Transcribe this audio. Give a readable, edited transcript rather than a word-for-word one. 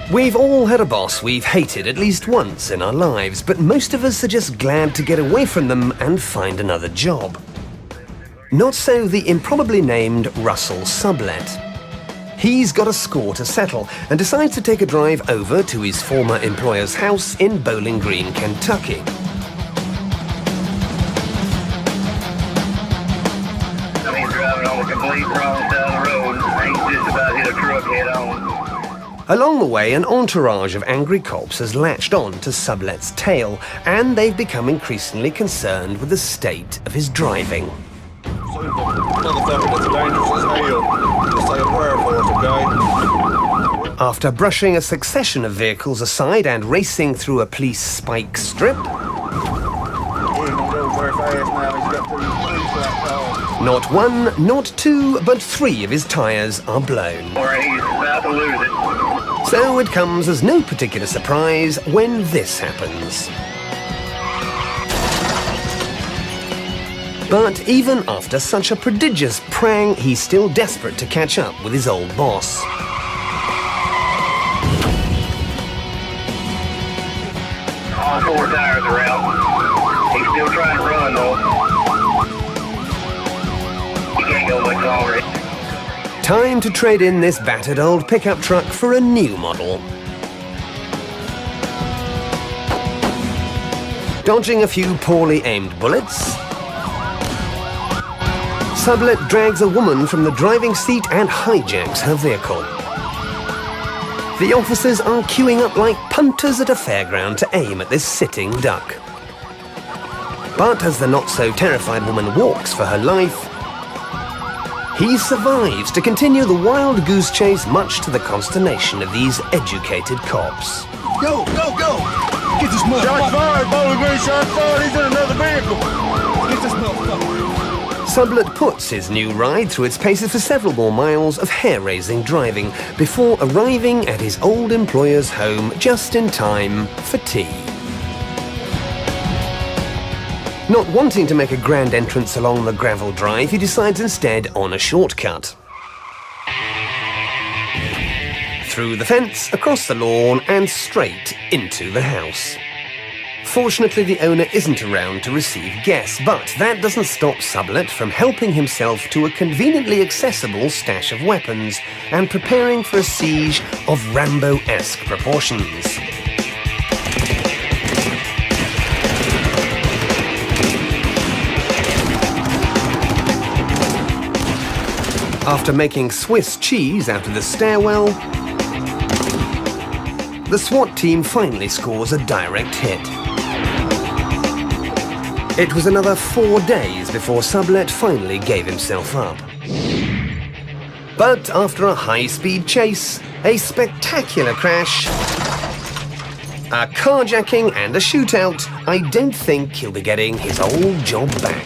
We've all had a boss we've hated at least once in our lives, but most of us are just glad to get away from them and find another job. Not so the improbably named Russell Sublett. He's got a score to settle and decides to take a drive over to his former employer's house in Bowling Green, Kentucky. He's driving on the complete wrong side of the road. He's just about hit a truck head on. Along the way, an entourage of angry cops has latched on to Sublett's tail, and they've become increasingly concerned with the state of his driving. After brushing a succession of vehicles aside and racing through a police spike strip, not one, not two, but 3 of his tyres are blown. Or he's about to lose it. So it comes as no particular surprise when this happens. But even after such a prodigious prang, he's still desperate to catch up with his old boss. All 4 tires are out. He's still trying to run though. He can't go much longer. Time to trade in this battered old pickup truck for a new model. Dodging a few poorly aimed bullets, Sublett drags a woman from the driving seat and hijacks her vehicle. The officers are queuing up like punters at a fairground to aim at this sitting duck. But as the not-so-terrified woman walks for her life, he survives to continue the wild goose chase, much to the consternation of these educated cops. Go, go, go! Get this motherfucker! Shots fired, Bowling Green, shots fired, he's in another vehicle! Get this motherfucker! Sublett puts his new ride through its paces for several more miles of hair-raising driving before arriving at his old employer's home just in time for tea. Not wanting to make a grand entrance along the gravel drive, he decides instead on a shortcut. Through the fence, across the lawn, and straight into the house. Fortunately, the owner isn't around to receive guests, but that doesn't stop Sublett from helping himself to a conveniently accessible stash of weapons and preparing for a siege of Rambo-esque proportions. After making Swiss cheese out of the stairwell, the SWAT team finally scores a direct hit. It was another 4 days before Sublett finally gave himself up. But after a high-speed chase, a spectacular crash, a carjacking and a shootout, I don't think he'll be getting his old job back.